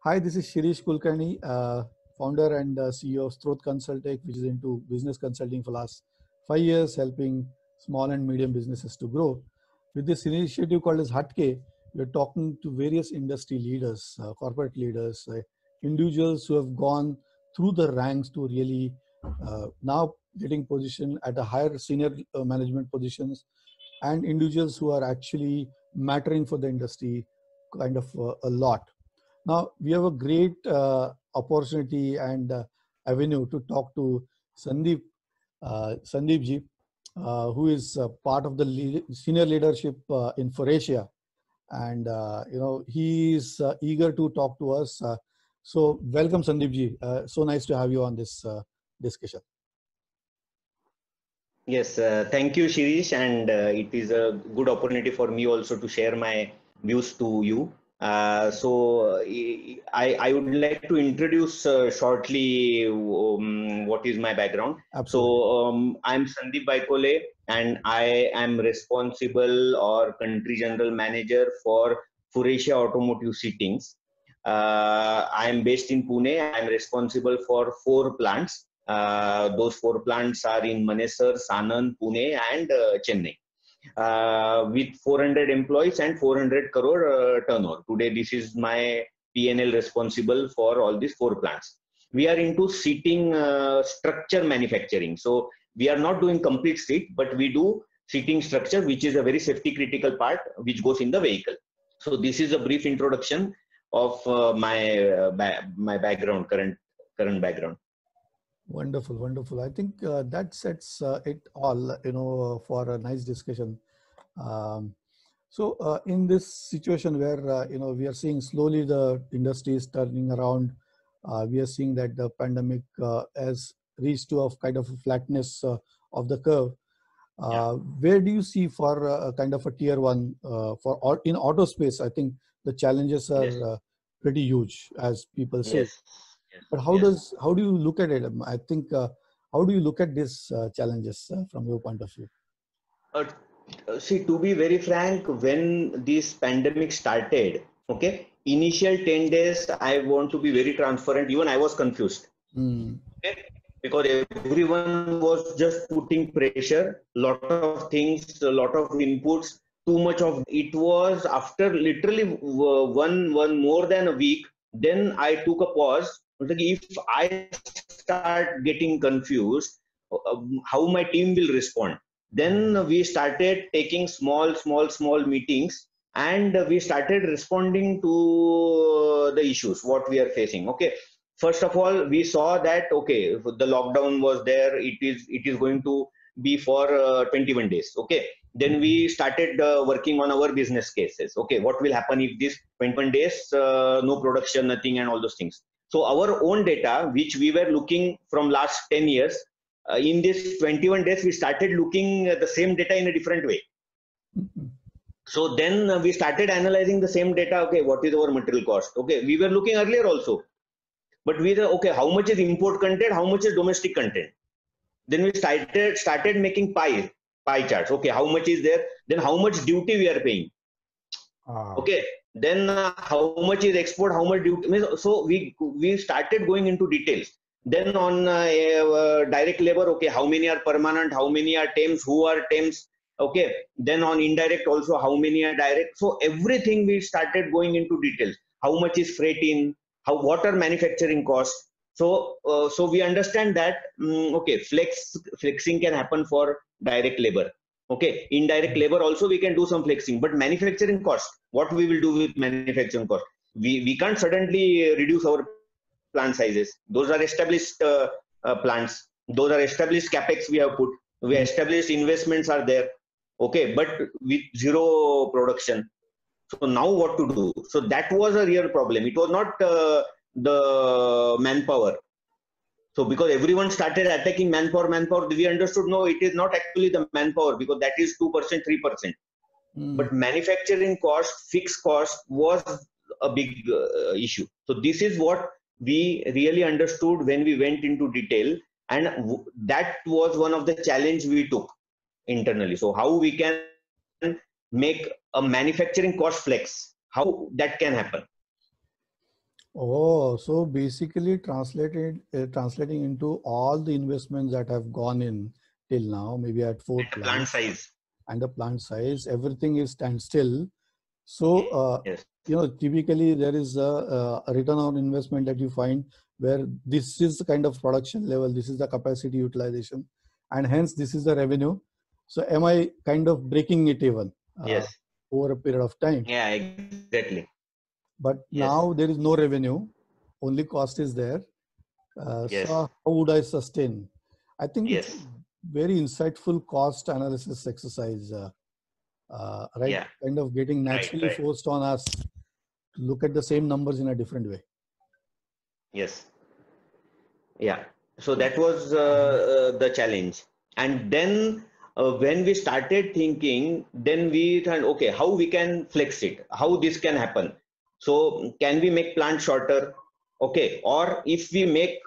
Hi, this is Shirish Kulkarni, founder and CEO of Strot Consultech, which is into business consulting for last 5 years, helping small and medium businesses to grow. With this initiative called as Hatke, we're talking to various industry leaders, corporate leaders, individuals who have gone through the ranks to really now getting position at a higher senior management positions, and individuals who are actually mattering for the industry kind of a lot. Now, we have a great opportunity and avenue to talk to Sandeep ji, who is part of the senior leadership in Forasia. And, he is eager to talk to us. So welcome, Sandeep ji. So nice to have you on this discussion. Yes, thank you, Shirish. And it is a good opportunity for me also to share my views to you. I would like to introduce shortly what is my background. Absolutely. So I'm Sandeep Baikole, and I am responsible or country general manager for Forasia Automotive Seatings. I am based in Pune. I am responsible for 4 plants. Those 4 plants are in Manesar, Sanand, Pune, and Chennai. With 400 employees and 400 crore turnover. Today, this is my P&L responsible for all these 4 plants. We are into seating structure manufacturing. So we are not doing complete seat, but we do seating structure, which is a very safety critical part, which goes in the vehicle. So this is a brief introduction of my background, current background. Wonderful, wonderful. I think that sets it all, for a nice discussion. So in this situation where, we are seeing slowly the industry is turning around, we are seeing that the pandemic has reached to a kind of a flatness of the curve. Where do you see for a kind of a tier one in auto space? I think the challenges are pretty huge, as people say. Yes. But how do you look at it? I think how do you look at these challenges from your point of view? See, to be very frank, when this pandemic started, okay, initial 10 days, I want to be very transparent. Even I was confused. Okay? Because everyone was just putting pressure, lot of things, a lot of inputs, too much of it. Was after literally one more than a week, then I took a pause. If I start getting confused, how my team will respond? Then we started taking small meetings, and we started responding to the issues what we are facing. Okay, first of all, we saw that okay, the lockdown was there. It is going to be for 21 days. Okay, then we started working on our business cases. Okay, what will happen if this 21 days no production, nothing, and all those things. So our own data, which we were looking from last 10 years, in this 21 days, we started looking at the same data in a different way. So then we started analyzing the same data. Okay, what is our material cost? Okay, we were looking earlier also, but we were okay, how much is import content, how much is domestic content? Then we started making pie charts. Okay, how much is there? Then how much duty we are paying? Okay, then how much is export? How much duty? So we started going into details. Then on direct labor, okay, how many are permanent, how many are temps, who are temps, okay. Then on indirect also, how many are direct. So everything we started going into details. How much is freight in, what are manufacturing costs. So so we understand that, okay, flexing can happen for direct labor. Okay, indirect labor also we can do some flexing, but manufacturing cost, what we will do with manufacturing cost? We can't suddenly reduce our plant sizes. Those are established plants. Those are established capex we have put. We established investments are there. Okay, but with zero production. So now what to do? So that was a real problem. It was not the manpower. So because everyone started attacking manpower, we understood no, it is not actually the manpower, because that is 2%, 3%. But manufacturing cost, fixed cost was a big issue. So this is what we really understood when we went into detail, and that was one of the challenge we took internally. So how we can make a manufacturing cost flex, how that can happen. Oh, so basically translating into all the investments that have gone in till now, maybe at 4 And the plant plants size. and the plant size, everything is standstill. So, Yes. typically there is a return on investment that you find where this is the kind of production level, this is the capacity utilization, and hence this is the revenue. So, am I kind of breaking it even Yes. over a period of time? Yeah, exactly. But Yes. now there is no revenue, only cost is there. So, Yes. how would I sustain? I think it's a Yes. very insightful cost analysis exercise, right? Yeah. Kind of getting Right. naturally Right. forced on us to look at the same numbers in a different way. Yes. Yeah. So that was the challenge. And then when we started thinking, then we thought, okay, how we can flex it, how this can happen. So can we make plant shorter? Okay. Or if we make,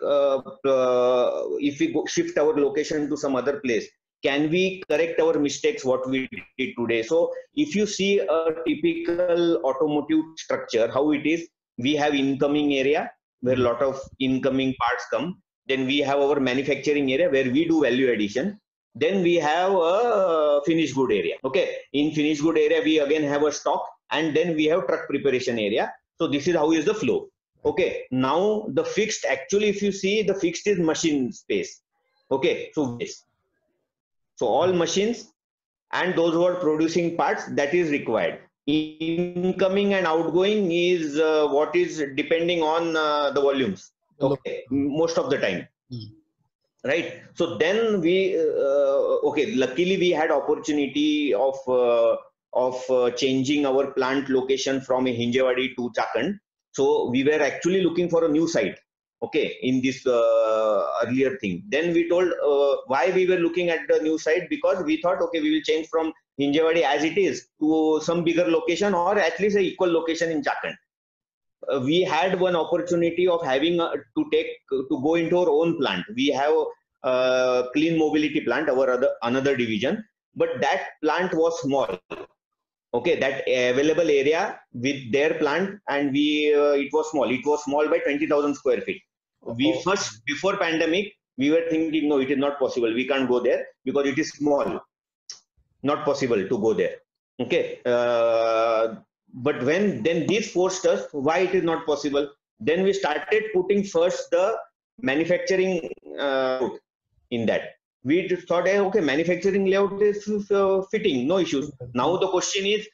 if we shift our location to some other place, can we correct our mistakes, what we did today? So if you see a typical automotive structure, how it is, we have incoming area where a lot of incoming parts come. Then we have our manufacturing area where we do value addition. Then we have a finished good area. Okay, in finished good area we again have a stock, and then we have truck preparation area. So this is how is the flow. Okay, now the fixed, actually if you see, the fixed is machine space. Okay, so all machines and those who are producing parts, that is required. Incoming and outgoing is what is depending on the volumes. Okay, most of the time. Right. So then we okay. Luckily, we had opportunity of changing our plant location from Hinjewadi to Chakan. So we were actually looking for a new site. Okay, in this earlier thing. Then we told why we were looking at the new site, because we thought, okay, we will change from Hinjewadi as it is to some bigger location, or at least a equal location in Chakan. We had one opportunity of having to go into our own plant. We have clean mobility plant, our another division, but that plant was small. Okay, that available area with their plant, and we it was small. It was small by 20,000 square feet. We first, before pandemic, we were thinking, no, it is not possible. We can't go there because it is small. Not possible to go there. Okay, but when then this forced us, why it is not possible. Then we started putting first the manufacturing in that. We just thought, okay, manufacturing layout is fitting, no issues. Now the question is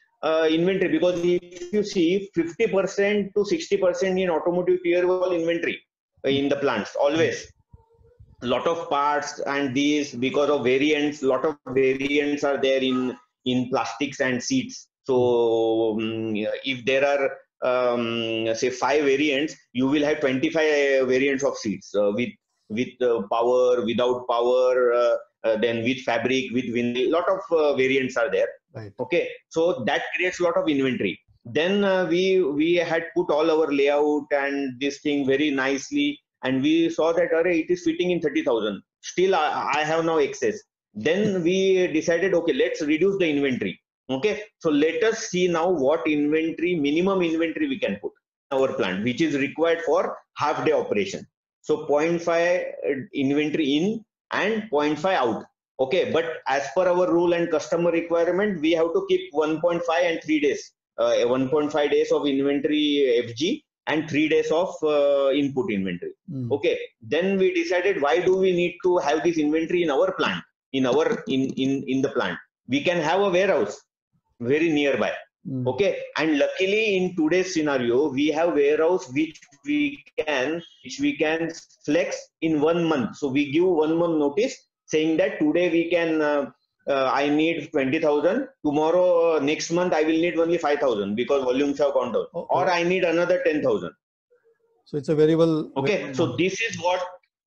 inventory, because if you see 50% to 60% in automotive tier 1 inventory in the plants always. Lot of parts, and these, because of variants, lot of variants are there in plastics and seats. So if there are say 5 variants, you will have 25 variants of seats with power, without power, then with fabric, with vinyl. Lot of variants are there. Right. Okay, so that creates a lot of inventory. Then we had put all our layout and this thing very nicely, and we saw that it is fitting in 30,000. Still, I have now excess. Then we decided, okay, let's reduce the inventory. Okay, so let us see now what inventory, minimum inventory we can put in our plant, which is required for half day operation. So 0.5 inventory in and 0.5 out. Okay, but as per our rule and customer requirement, we have to keep 1.5 and 3 days. 1.5 days of inventory FG and 3 days of input inventory. Okay, then we decided, why do we need to have this inventory in our plant, in the plant? We can have a warehouse very nearby. Okay, and luckily in today's scenario, we have warehouse which we can flex in 1 month. So we give 1 month notice, saying that today we can I need 20,000. Tomorrow, next month, I will need only 5,000 because volumes have gone down. Or I need another 10,000. So it's a variable. Okay, so this is what,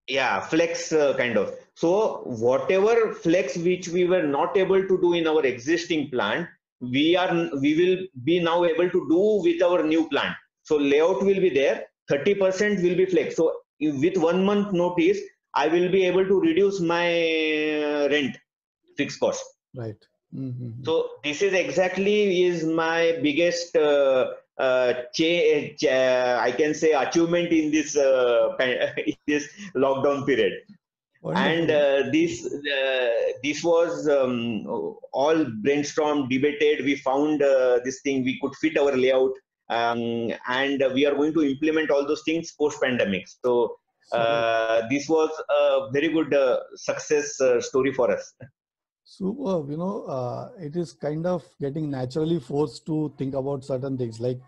yeah, flex kind of. So whatever flex which we were not able to do in our existing plant, we will be now able to do with our new plant. So layout will be there. 30% will be flex. So with 1 month notice, I will be able to reduce my rent, fixed cost. Right. So this is exactly is my biggest I can say achievement in this in this lockdown period. Wonderful. And this was all brainstormed, debated. We found this thing we could fit our layout, and we are going to implement all those things post pandemic. So this was a very good success story for us. Superb. It is kind of getting naturally forced to think about certain things. Like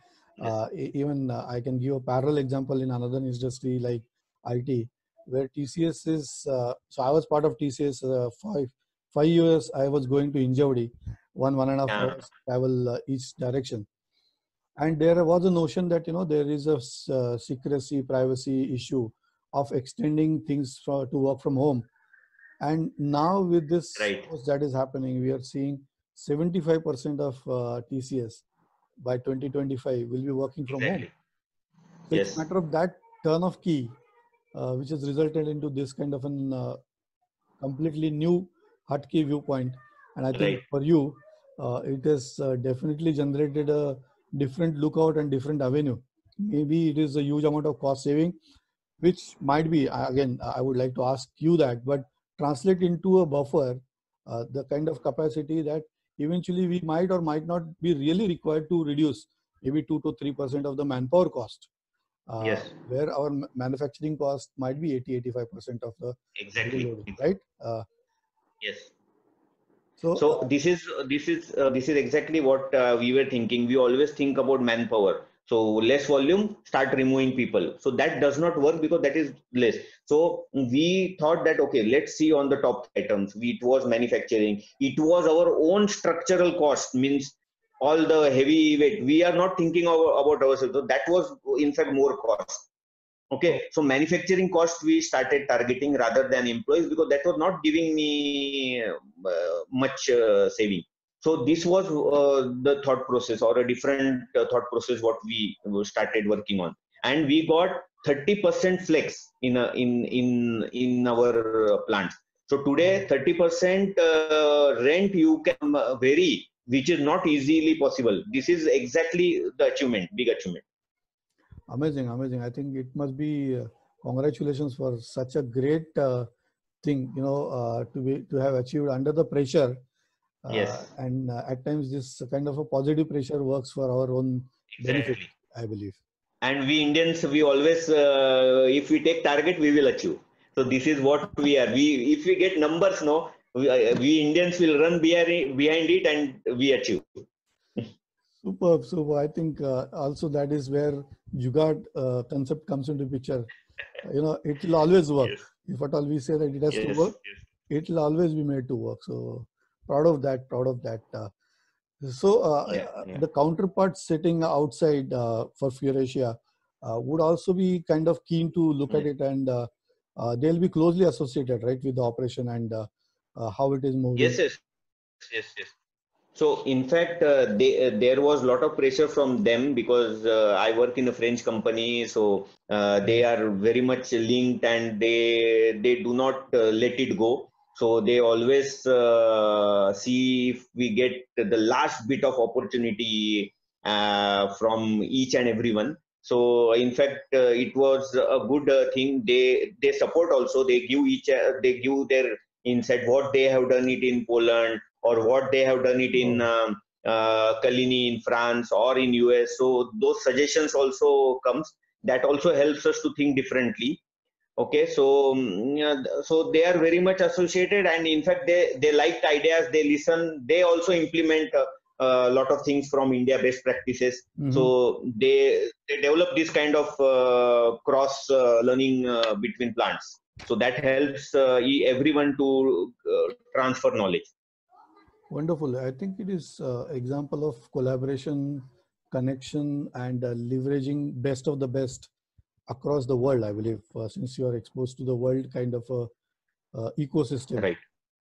even I can give a parallel example in another industry like IT, where TCS is. So I was part of TCS 5 years. I was going to Injavadi, 1.5 hours travel each direction, and there was a notion that there is a secrecy, privacy issue of extending things to work from home. And now with this that is happening, we are seeing 75% of TCS by 2025 will be working from home. So it's a matter of that turn of key, which has resulted into this kind of an completely new hotkey viewpoint. And I think for you, it has definitely generated a different lookout and different avenue. Maybe it is a huge amount of cost saving, which might be, again, I would like to ask you that, but translate into a buffer, the kind of capacity that eventually we might or might not be really required to reduce maybe 2 to 3% of the manpower cost. Where our manufacturing cost might be 80-85% of the loading, right? Yes. So this is exactly what we were thinking. We always think about manpower. So less volume, start removing people. So that does not work because that is less. So we thought that, okay, let's see on the top items. It was manufacturing. It was our own structural cost, means all the heavy weight. We are not thinking about ourselves. So that was in fact more cost. Okay, so manufacturing cost we started targeting rather than employees, because that was not giving me much saving. So this was the thought process, or a different thought process what we started working on, and we got 30% flex in our plants. So today 30% rent you can vary, which is not easily possible. This is exactly the achievement, big achievement. Amazing. I think it must be congratulations for such a great thing, to have achieved under the pressure. And at times this kind of a positive pressure works for our own benefit, I believe. And we Indians, we always, if we take target, we will achieve. So this is what we are. If we get numbers, we Indians will run behind it and we achieve. Superb. I think also that is where Jugaad concept comes into picture. It will always work. If at all we say that it has to work, it will always be made to work. So proud of that. The counterparts sitting outside for Furasia would also be kind of keen to look at it, and they'll be closely associated, right, with the operation and how it is moving. Yes. So in fact, there was a lot of pressure from them, because I work in a French company, so they are very much linked, and they do not let it go. So they always see if we get the last bit of opportunity from each and everyone. So in fact, it was a good thing. They support also. They give their insight, what they have done it in Poland, or what they have done it in Kalini in France or in US. So those suggestions also comes. That also helps us to think differently. Okay, so so they are very much associated, and in fact they like the ideas, they listen, they also implement a lot of things from India best practices. So they develop this kind of cross learning between plants. So that helps everyone to transfer knowledge. Wonderful. I think it is example of collaboration, connection, and leveraging best of the best across the world, I believe, since you are exposed to the world kind of a ecosystem.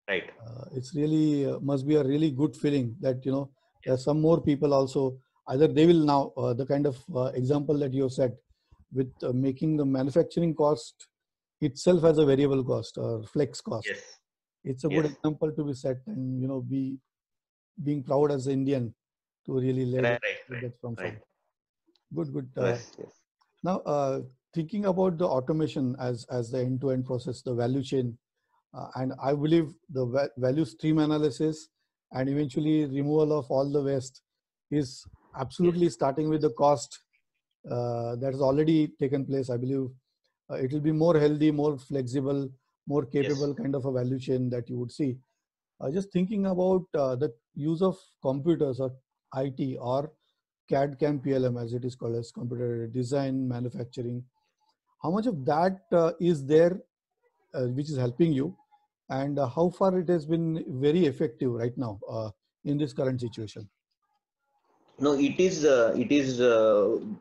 Right. It's really must be a really good feeling that there are some more people also, either they will now the kind of example that you have said with making the manufacturing cost itself as a variable cost or flex cost. It's a good example to be set, and being proud as an Indian to really let that from. Good, good. Yes, yes. Now, thinking about the automation as the end-to-end process, the value chain, and I believe the value stream analysis and eventually removal of all the waste is absolutely starting with the cost that has already taken place. I believe it will be more healthy, more flexible, more capable Yes. kind of a value chain that you would see. Just thinking about the use of computers or IT or CAD CAM PLM as it is called, as computer design, manufacturing, how much of that is there which is helping you, and how far it has been very effective right now in this current situation? No, it is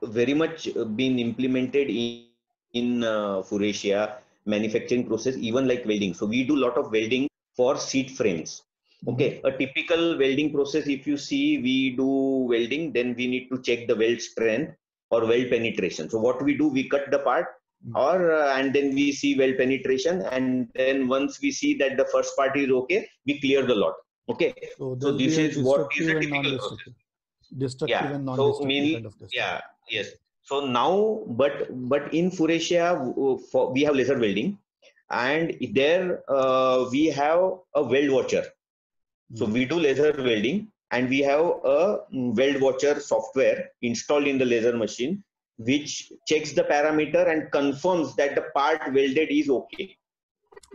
very much been implemented in Faurecia manufacturing process, even like welding. So we do a lot of welding for seat frames. Okay, a typical welding process, if you see, we do welding, then we need to check the weld strength or weld penetration. So what we do, we cut the part, or and then we see weld penetration, and then once we see that the first part is okay, we clear the lot. Okay, So so there'll be this a is what is destructive a and typical process. non-destructive, destructive Yeah. and So non-destructive kind mainly, of testing. yeah, yes. So now, but in Faurecia, we have laser welding, and there we have a weld watcher. So we do laser welding, and we have a weld watcher software installed in the laser machine, which checks the parameter and confirms that the part welded is okay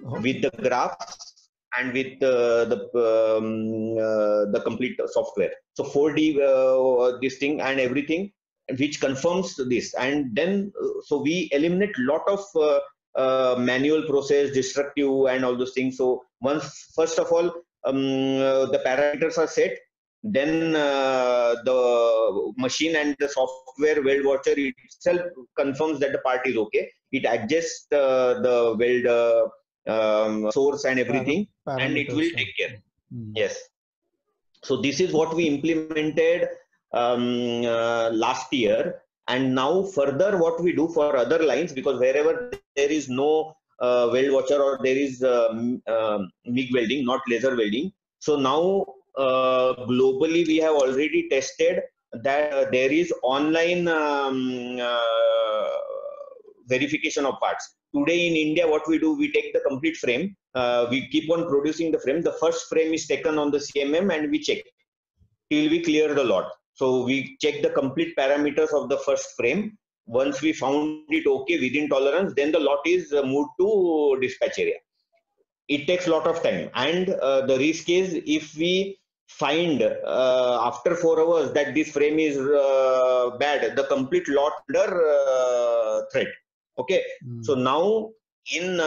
with the graphs and with the complete software. So 4D this thing and everything, which confirms this, and then so we eliminate lot of manual process, destructive, and all those things. So once, first of all, the parameters are set, then the machine and the software weld watcher itself confirms that the part is okay. It adjusts the weld source and everything, and it will Parameters. take care. Yes. So this is what we implemented last year, and now further what we do for other lines, because wherever there is no weld watcher or there is MIG welding, not laser welding. So now globally we have already tested that there is online verification of parts. Today in India, what we do, we take the complete frame, we keep on producing the frame. The first frame is taken on the CMM and we check till we clear the lot. So we check the complete parameters of the first frame. Once we found it okay within tolerance, then the lot is moved to dispatch area. It takes a lot of time, and the risk is if we find after 4 hours that this frame is bad, the complete lot under threat. Okay, so now in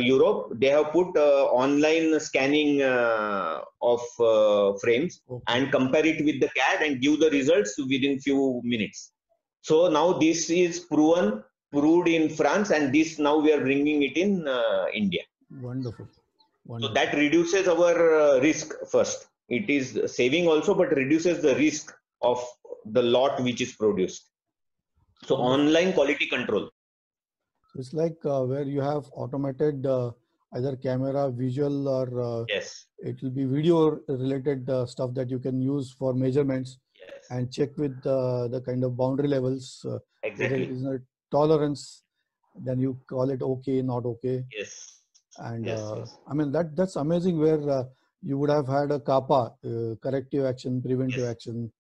Europe they have put online scanning of frames and compare it with the CAD and give the results within few minutes. So now this is proved in France, and this now we are bringing it in India. Wonderful. So that reduces our risk first. It is saving also, but reduces the risk of the lot which is produced. So online quality control. So it's like where you have automated either camera, visual, or yes, it will be video related stuff that you can use for measurements and check with the kind of boundary levels. Exactly. Whether it is a tolerance, then you call it okay, not okay. Yes. And I mean that's amazing, where you would have had a CAPA, corrective action, preventive action,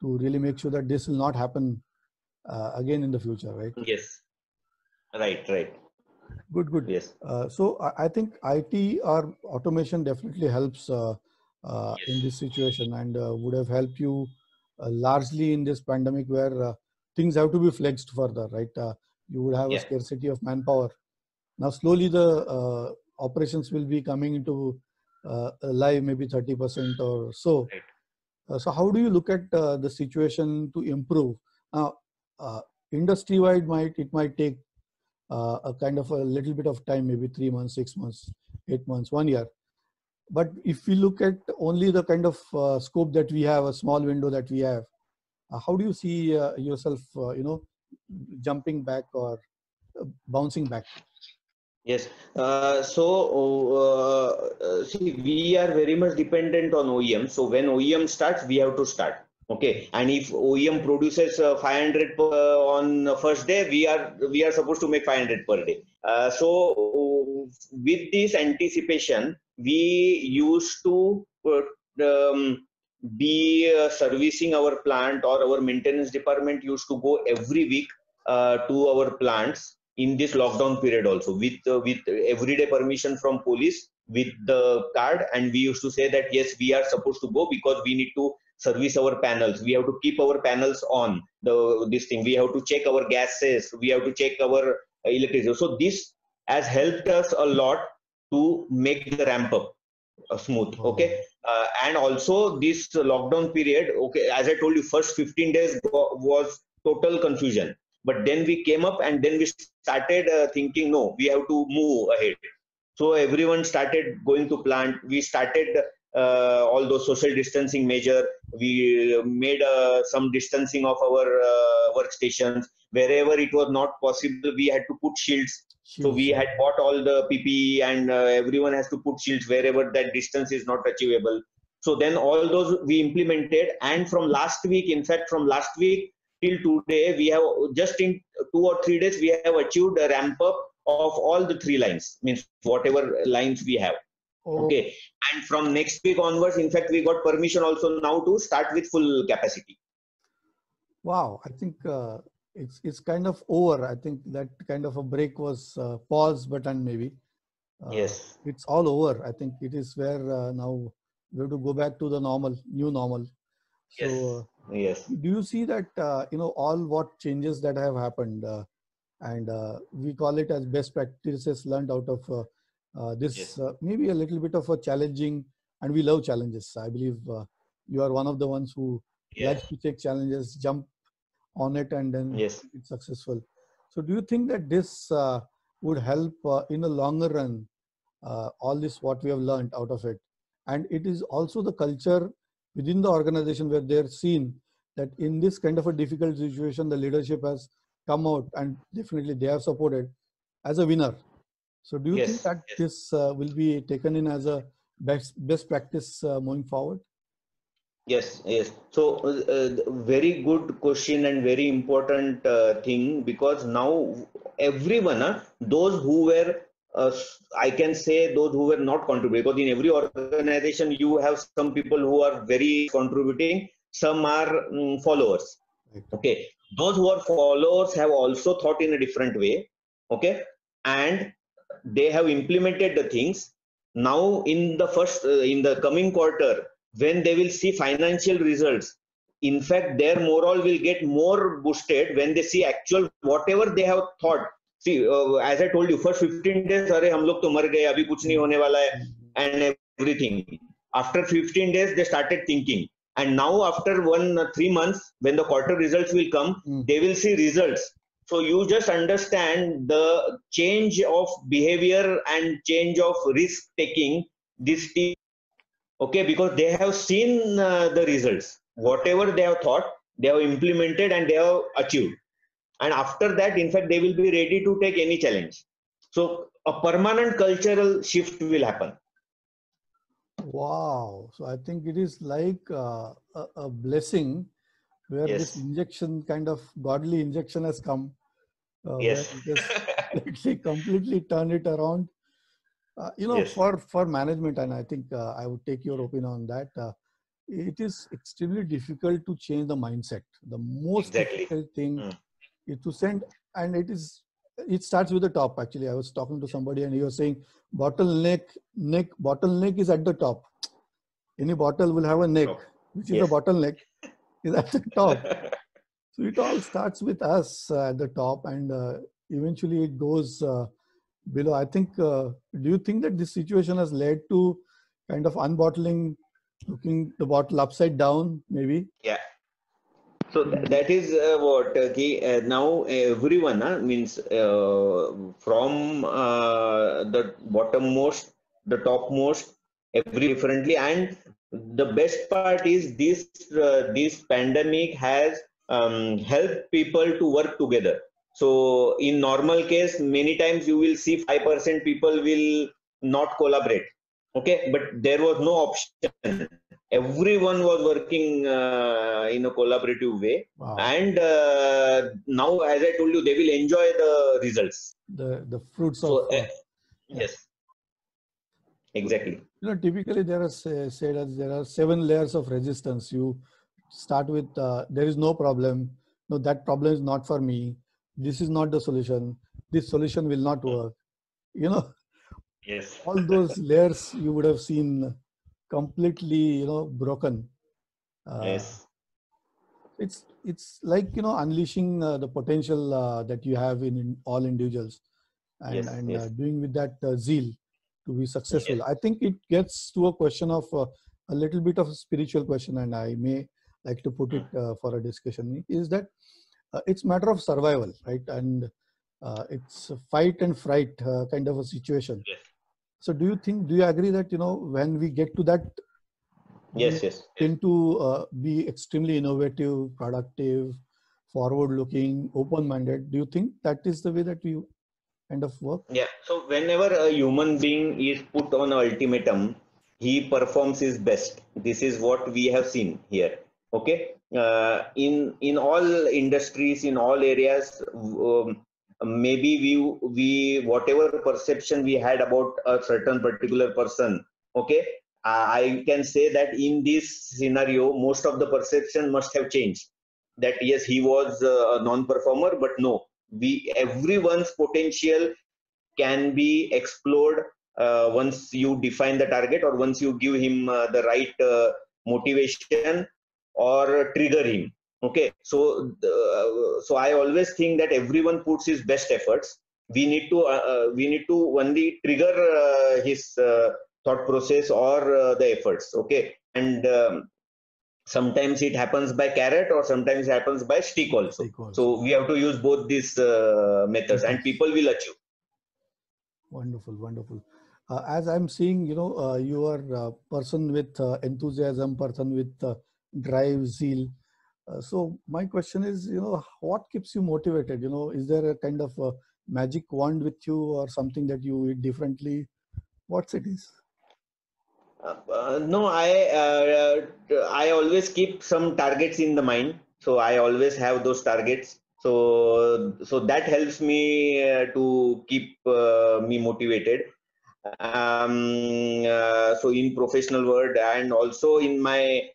to really make sure that this will not happen again in the future, right? Yes. Right. Good. Yes. So I think IT or automation definitely helps in this situation, and would have helped you largely in this pandemic, where things have to be flexed further, right? You would have a scarcity of manpower. Now slowly the operations will be coming into live, maybe 30% or so. So how do you look at the situation to improve? Now, industry-wide, it might take a kind of a little bit of time, maybe 3 months, 6 months, 8 months, 1 year. But if we look at only the kind of scope that we have, a small window that we have, how do you see yourself, jumping back or bouncing back? Yes. See, we are very much dependent on OEM. So when OEM starts, we have to start. Okay, and if OEM produces 500 on the first day, we are supposed to make 500 per day. So with this anticipation, we used to be servicing our plant, or our maintenance department used to go every week to our plants in this lockdown period also, with everyday permission from police, with the card, and we used to say that yes, we are supposed to go because we need to service our panels, we have to keep our panels on this thing, we have to check our gases, we have to check our electricity. So this has helped us a lot to make the ramp up smooth. Okay, and also this lockdown period, okay, as I told you, first 15 days was total confusion, but then we came up and then we started thinking, no, we have to move ahead. So everyone started going to plant. We started all those social distancing measure. We made some distancing of our workstations. Wherever it was not possible, we had to put shields. So we had bought all the PPE, and everyone has to put shields wherever that distance is not achievable. So then all those we implemented, and from last week, in fact, from last week till today, we have just in 2 or 3 days, we have achieved a ramp up of all the 3 lines, means whatever lines we have. Okay, and from next week onwards, in fact, we got permission also now to start with full capacity. Wow, I think it's kind of over. I think that kind of a break was pause button maybe. Yes, it's all over. I think it is where now we have to go back to the normal, new normal. So yes. Do you see that all what changes that have happened, and we call it as best practices learned out of this maybe a little bit of a challenging, and we love challenges. I believe you are one of the ones who likes to take challenges, jump on it, and then it's successful. So do you think that this would help in the longer run, all this what we have learned out of it? And it is also the culture within the organization where they're seen that in this kind of a difficult situation, the leadership has come out and definitely they have supported as a winner. So do you think that this will be taken in as a best practice moving forward? Yes. So very good question and very important thing, because now everyone, those who were, I can say those who were not contributing, because in every organization you have some people who are very contributing, some are followers. Okay, those who are followers have also thought in a different way. Okay, and they have implemented the things. Now in the coming quarter, when they will see financial results, in fact their morale will get more boosted when they see actual whatever they have thought. See, as I told you, first 15 days, अरे हम लोग तो मर गए, अभी कुछ नहीं होने वाला है, and everything. After 15 days, they started thinking. And now after 3 months, when the quarter results will come, they will see results. So you just understand the change of behavior and change of risk taking this team. Okay, because they have seen the results. Whatever they have thought, they have implemented and they have achieved. And after that, in fact, they will be ready to take any challenge. So a permanent cultural shift will happen. Wow. So I think it is like a blessing where this injection, kind of godly injection, has come. Where it has completely turned it around. For management, and I think I would take your opinion on that. It is extremely difficult to change the mindset. The most difficult thing is to send, and it starts with the top. Actually, I was talking to somebody and he was saying bottleneck is at the top. Any bottle will have a neck, which is a bottleneck, is at the top. So it all starts with us at the top, and eventually it goes below. I think, do you think that this situation has led to kind of unbottling, looking the bottle upside down, maybe? Yeah. So that is what now everyone means from the bottommost, the topmost, every differently. And the best part is this pandemic has helped people to work together. So in normal case, many times you will see 5% people will not collaborate. Okay, but there was no option. everyone was working in a collaborative way. Wow. And now, as I told you, they will enjoy the results. The fruits So, of yes, exactly. Typically there are said as there are 7 layers of resistance. You start with there is no problem. No, that problem is not for me. This is not the solution. This solution will not work. Yes. All those layers you would have seen completely, broken. Yes. It's like, unleashing the potential that you have in all individuals, and Yes. Yes. doing with that zeal to be successful. Yes. I think it gets to a question of a little bit of a spiritual question, and I may like to put it for a discussion, is that it's matter of survival, right? And it's a fight and fright kind of a situation. Yes. So do you agree that, when we get to that, we Yes. Yes. tend to be extremely innovative, productive, forward-looking, open-minded? Do you think that is the way that we kind of work? Yeah. So whenever a human being is put on an ultimatum, he performs his best. This is what we have seen here. Okay. In all industries, in all areas, maybe we whatever perception we had about a certain particular person. Okay. I can say that in this scenario, most of the perception must have changed. That yes, he was a non-performer, but no, everyone's potential can be explored once you define the target, or once you give him the right motivation or trigger him. Okay, so I always think that everyone puts his best efforts. We need to only trigger his thought process or the efforts. Okay, and sometimes it happens by carrot, or sometimes it happens by stick also. So we have to use both these methods, and people will achieve. Wonderful, wonderful. As I'm seeing, you are a person with enthusiasm, person with drive, zeal. So my question is, what keeps you motivated? Is there a kind of a magic wand with you, or something that you eat differently? What's it is? No, I always keep some targets in the mind. So I always have those targets. So that helps me to keep me motivated. So in professional world, and also in my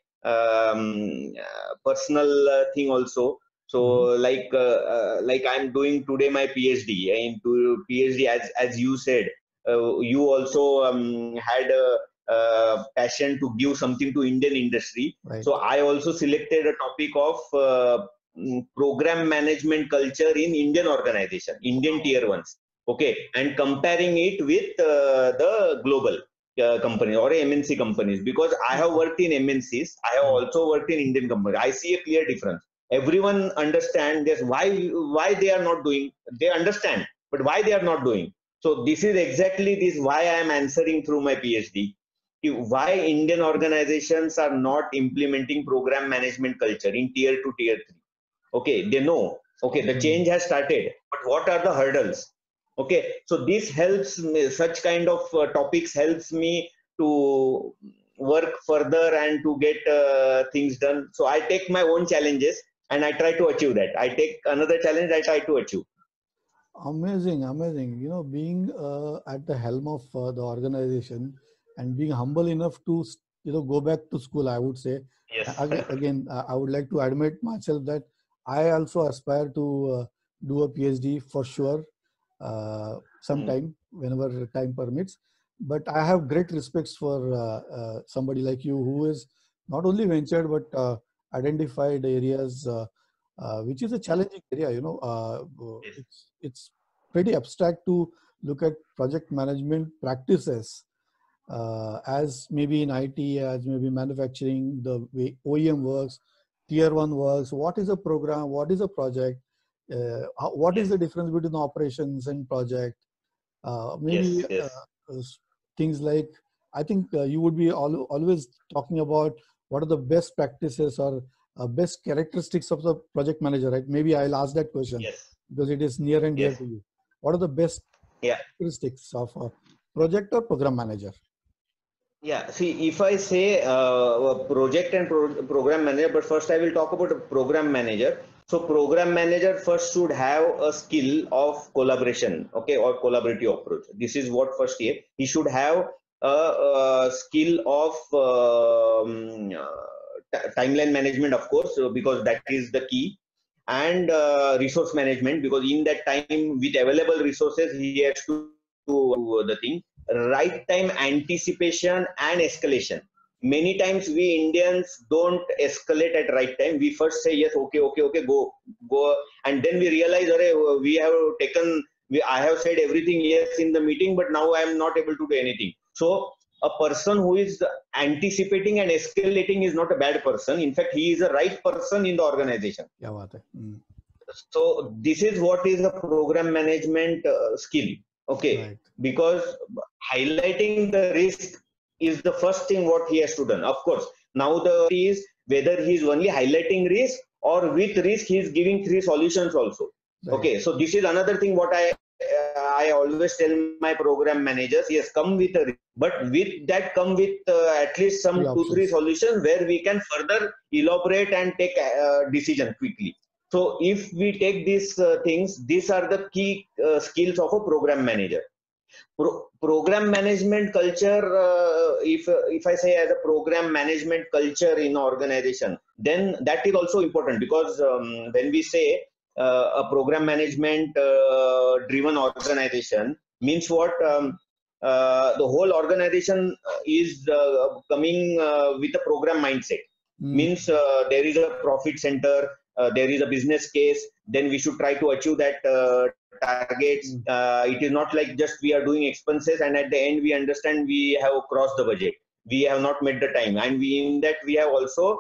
personal thing also. So like I'm doing today my PhD. Into PhD, as you said, you also had a passion to give something to Indian industry. Right. So I also selected a topic of program management culture in Indian organization, Indian tier ones. Okay, and comparing it with the global company or MNC companies, because I have worked in MNCs, I have also worked in Indian companies. I see a clear difference. Everyone understands this, why they are not doing. They understand, but why they are not doing. So this is exactly this why I am answering through my PhD. Why Indian organizations are not implementing program management culture in tier 2, tier 3. Okay, they know. Okay, the change has started, but what are the hurdles? Okay, so this helps me, such kind of topics helps me to work further and to get things done. So I take my own challenges and I try to achieve that. I take another challenge, I try to achieve. Amazing, amazing. Being at the helm of the organization, and being humble enough to, go back to school, I would say. Yes. Again, I would like to admit myself that I also aspire to do a PhD for sure, sometime, whenever time permits. But I have great respects for somebody like you, who is not only ventured, but identified areas which is a challenging area. It's pretty abstract to look at project management practices as maybe in IT, as maybe manufacturing, the way OEM works, tier 1 works. What is a program? What is a project? What is the difference between operations and project? Maybe things like, I think you would be always talking about what are the best practices or best characteristics of the project manager, right? Maybe I'll ask that question because it is near and dear to you. What are the best characteristics of a project or program manager? Yeah, see, if I say project and program manager, but first I will talk about a program manager. So program manager first should have a skill of collaboration, okay, or collaborative approach. This is what first he should have a skill of timeline management, of course, because that is the key, and resource management, because in that time with available resources he has to do the thing. Right time anticipation and escalation. Many times we Indians don't escalate at right time. We first say yes, okay, okay, okay, go, and then we realize, we have taken, I have said everything yes in the meeting, but now I am not able to do anything. So a person who is anticipating and escalating is not a bad person. In fact, he is the right person in the organization. Yeah, baat hai. So this is what is a program management skill, okay, Right. because highlighting the risk is the first thing what he has to done. Of course, now the is whether he is only highlighting risk or with risk he is giving three solutions also. Right. Okay, so this is another thing what I always tell my program managers, yes, come with a risk, but with that come with at least some three solutions where we can further elaborate and take a decision quickly. So if we take these things, these are the key skills of a program manager. Program management culture, if I say as a program management culture in organization, then that is also important, because when we say a program management driven organization means what, the whole organization is coming with a program mindset. Means there is a profit center, there is a business case, then we should try to achieve that targets. It is not like just we are doing expenses and at the end we understand we have crossed the budget, we have not met the time, and we in that we have also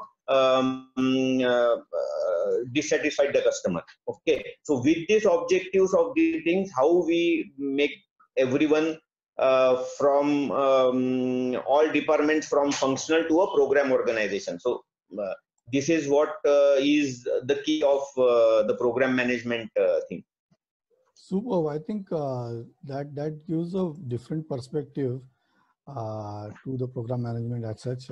dissatisfied the customer. Okay, so with these objectives of these things, how we make everyone from all departments from functional to a program organization. So this is what is the key of the program management thing. Super. I think that gives a different perspective to the program management as such.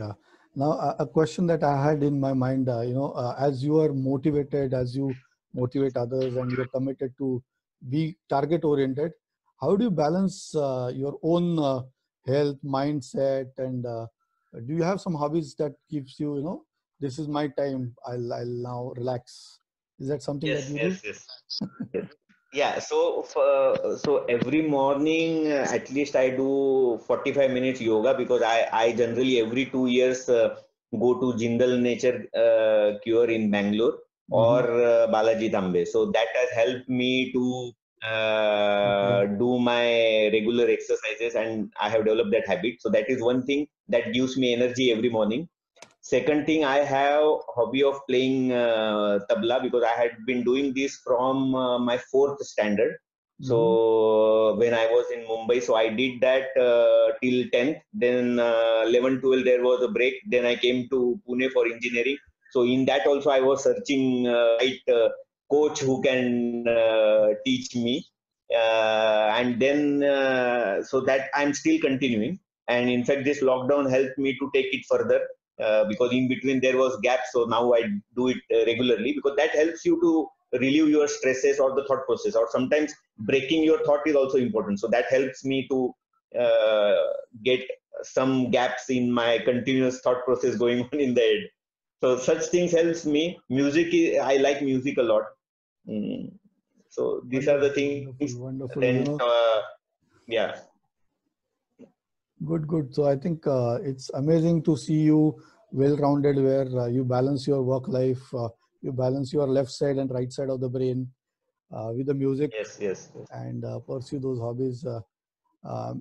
Now, a question that I had in my mind, as you are motivated, as you motivate others, and you're committed to be target oriented, how do you balance your own health, mindset, and do you have some hobbies that keeps you, this is my time, I'll now relax? Is that something that you do? Yes. Yeah, so every morning at least I do 45 minutes yoga, because I generally every 2 years go to Jindal Nature Cure in Bangalore or Balaji Tambe. So that has helped me to do my regular exercises, and I have developed that habit. So that is one thing that gives me energy every morning. Second thing, I have hobby of playing tabla, because I had been doing this from my 4th standard. So when I was in Mumbai, so I did that till 10th. Then 11, 12 there was a break. Then I came to Pune for engineering. So in that also I was searching right coach who can teach me. And then so that I'm still continuing. And in fact, this lockdown helped me to take it further. Because in between there was gap, so now I do it regularly, because that helps you to relieve your stresses or the thought process, or sometimes breaking your thought is also important. So that helps me to get some gaps in my continuous thought process going on in the head. So such things helps me. I like music a lot. So these are the things. Wonderful. Then yeah. Good. So I think it's amazing to see you well-rounded, where you balance your work life, you balance your left side and right side of the brain with the music. Yes. And pursue those hobbies.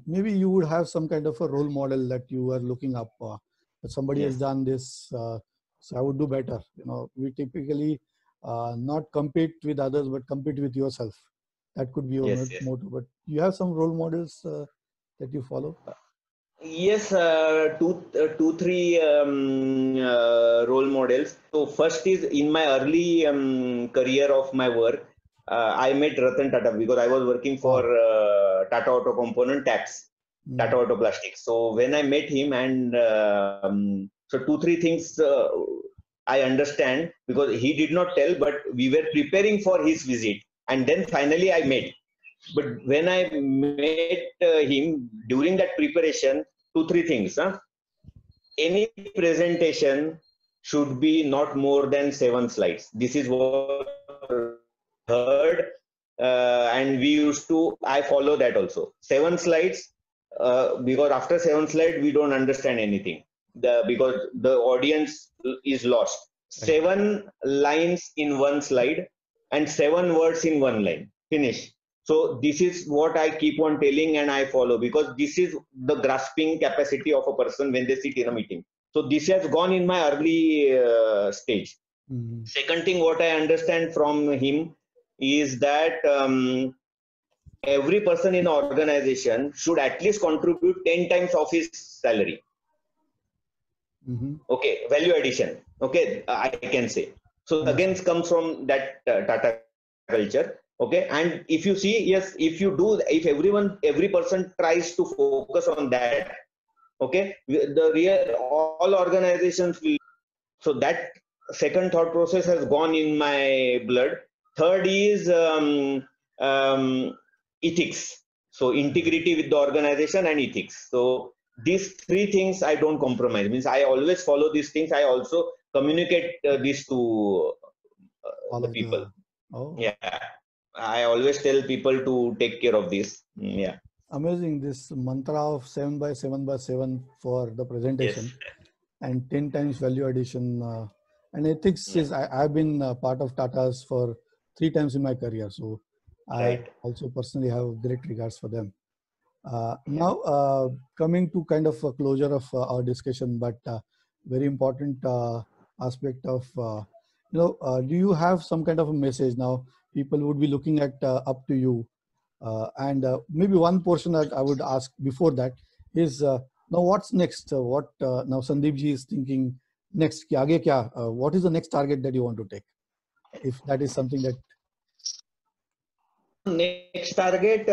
Maybe you would have some kind of a role model that you are looking up. That somebody has done this, so I would do better. We typically not compete with others, but compete with yourself. That could be your motto. But you have some role models that you follow? Yes, two, three role models. So first is in my early career of my work, I met Ratan Tata, because I was working for Tata Auto Component Tax. Tata Auto Plastics. So when I met him, and so 2-3 things I understand, because he did not tell, but we were preparing for his visit, and then finally I met. But when I met him during that preparation, 2-3 things. Any presentation should be not more than 7 slides. This is what I heard, and we used to. I follow that also. 7 slides, because after 7 slides we don't understand anything. Because the audience is lost. 7 lines in one slide and 7 words in one line. Finish. So this is what I keep on telling, and I follow, because this is the grasping capacity of a person when they sit in a meeting. So this has gone in my early stage. Second thing, what I understand from him is that every person in an organization should at least contribute 10 times of his salary. Okay, value addition. Okay, I can say. So again, comes from that Tata culture. Okay, and if you see, yes, if every person tries to focus on that, okay, all organizations will. So that second thought process has gone in my blood. Third is ethics. So integrity with the organization and ethics. So these 3 things I don't compromise. Means I always follow these things. I also communicate this to the people. Yeah, I always tell people to take care of this. Yeah. Amazing, this mantra of 7 by 7 by 7 for the presentation. Yes. And 10 times value addition. And ethics is, I've been part of Tata's for 3 times in my career. So I also personally have great regards for them. Now, coming to kind of a closure of our discussion, but very important aspect of, do you have some kind of a message now? People would be looking at up to you. And maybe one portion that I would ask before that is, now what's next? Now Sandeep ji is thinking next, aage kya? What is the next target that you want to take? If that is something that... Next target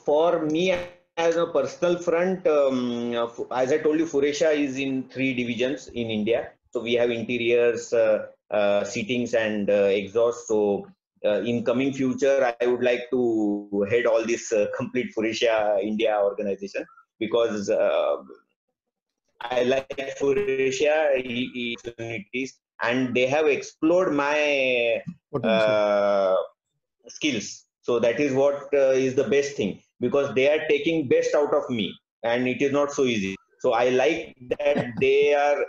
for me as a personal front, as I told you, Faurecia is in 3 divisions in India. So we have interiors, seatings and exhaust. So in coming future, I would like to head all this complete Faurecia India organization, because I like Faurecia opportunities, and they have explored my skills. So that is what is the best thing, because they are taking best out of me, and it is not so easy. So I like that they are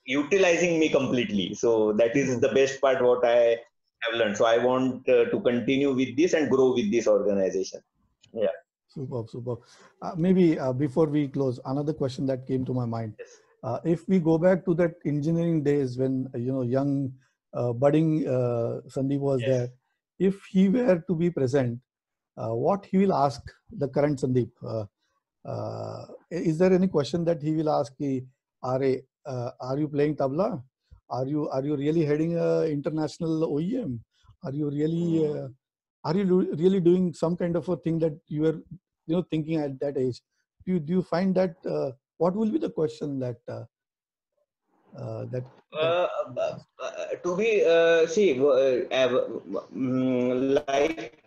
utilizing me completely. So that is the best part what I have learned. So I want to continue with this and grow with this organization. Yeah. Superb. Maybe before we close, another question that came to my mind. Yes. If we go back to that engineering days when, young budding Sandeep was there, if he were to be present, what he will ask the current Sandeep? Is there any question that he will ask? Are you playing tabla? Are you really heading an international OEM? Are you really doing some kind of a thing that you are thinking at that age? Do you find that what will be the question that to be like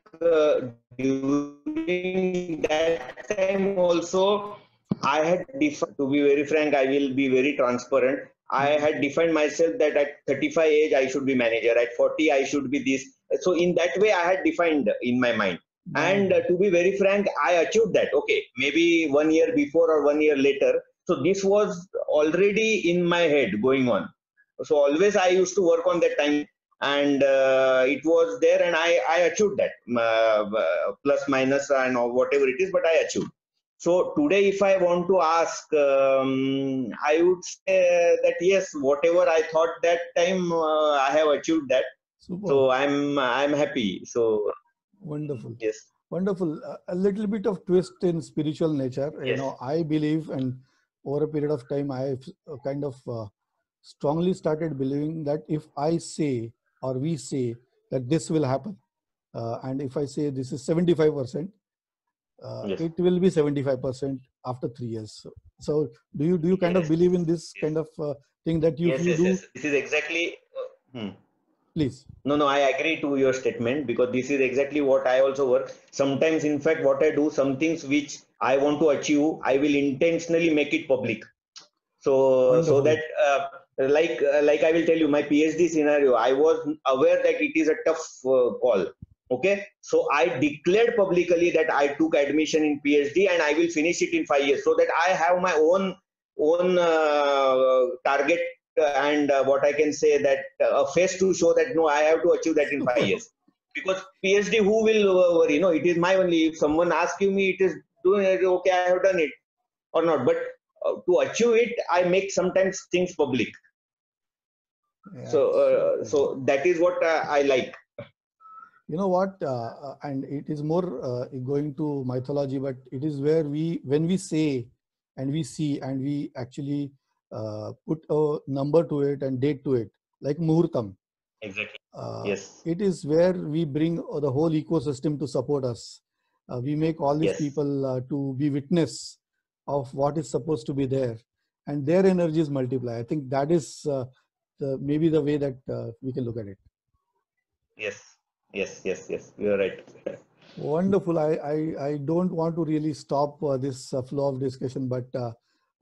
during that time also, I had defined, to be very frank, I will be very transparent. I had defined myself that at 35 age I should be manager, at 40 I should be this. So in that way I had defined in my mind. And to be very frank, I achieved that. Okay, maybe 1 year before or 1 year later. So this was already in my head going on. So always I used to work on that time, and it was there, and I achieved that, plus minus and whatever it is, but I achieved. So today, if I want to ask, I would say that yes, whatever I thought that time, I have achieved that. Super. So I'm happy. So wonderful. Yes. Wonderful. A little bit of twist in spiritual nature. Yes. I believe, and over a period of time, I've kind of strongly started believing that if I say, or we say, that this will happen, and if I say this is 75%, it will be 75% after 3 years. So do you kind of believe in this kind of thing that you do? Yes. This is exactly. Please. No, I agree to your statement, because this is exactly what I also work. Sometimes, in fact, what I do, some things which I want to achieve, I will intentionally make it public. So that like I will tell you my PhD scenario, I was aware that it is a tough call. Okay, so I declared publicly that I took admission in PhD and I will finish it in 5 years, so that I have my own target and what I can say, that a face to show that no, I have to achieve that in 5 years. Because PhD, who will worry? No, it is my only. If someone asks me, it is doing it, okay, I have done it or not. But to achieve it, I make sometimes things public. Yeah, so that is what I like. You know what? And it is more going to mythology, but it is where when we say and we see and we actually put a number to it and date to it, like Muhurtam. Exactly. Yes. It is where we bring the whole ecosystem to support us. We make all these people to be witness of what is supposed to be there, and their energies multiply. I think that is maybe the way that we can look at it. Yes. You are right. Wonderful. I don't want to really stop this flow of discussion, but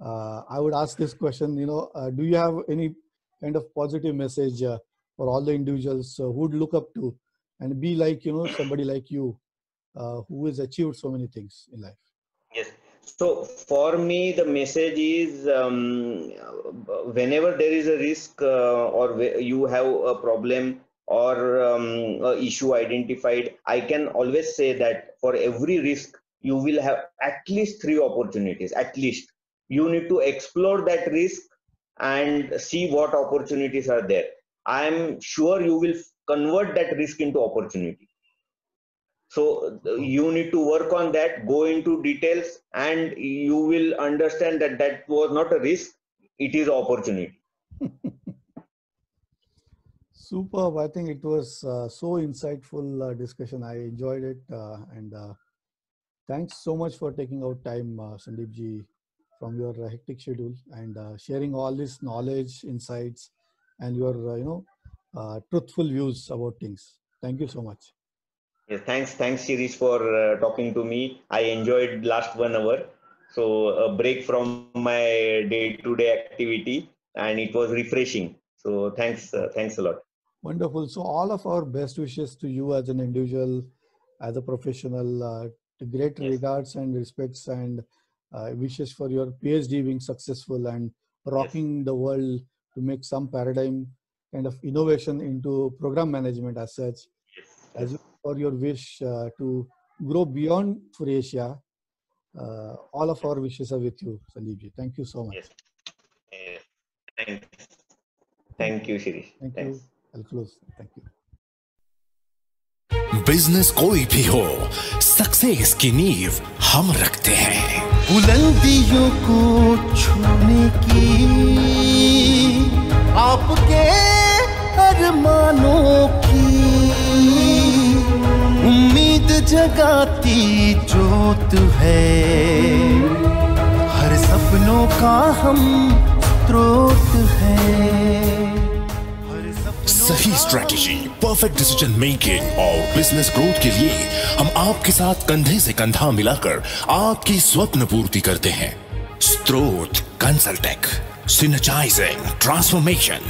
I would ask this question. Do you have any kind of positive message for all the individuals who would look up to and be like somebody like you who has achieved so many things in life? Yes. So for me, the message is whenever there is a risk or you have a problem or a issue identified, I can always say that for every risk, you will have at least 3 opportunities. At least you need to explore that risk and see what opportunities are there. I am sure you will convert that risk into opportunity. So you need to work on that, go into details, and you will understand that that was not a risk, it is opportunity. Superb. I think it was so insightful discussion. I enjoyed it. And thanks so much for taking out time, Sandeep ji, from your hectic schedule and sharing all this knowledge, insights, and your truthful views about things. Thank you so much. Yes, thanks Shirish for talking to me. I enjoyed last 1 hour. So a break from my day-to-day activity, and it was refreshing. So thanks a lot. Wonderful. So all of our best wishes to you as an individual, as a professional. Great regards and respects, and wishes for your PhD being successful and rocking the world to make some paradigm kind of innovation into program management as such. As for your wish to grow beyond Asia. All of our wishes are with you, Sandeep ji. Thank you so much. Yes. Thank you, Shirish. Thank you. I'll close. Thank you. Business कोई भी हो, success की नींव हम रखते हैं। बुलंदियों को छूने की आपके अरमानों की उम्मीद जगाती जोत है, हर सपनों का हम स्रोत है। सही स्ट्रेटेजी, परफेक्ट डिसीजन मेकिंग और बिजनेस ग्रोथ के लिए हम आपके साथ कंधे से कंधा मिलाकर आपकी स्वप्न पूर्ति करते हैं। स्त्रोत कंसल्टेक, सिनर्जाइजिंग ट्रांसफॉर्मेशन।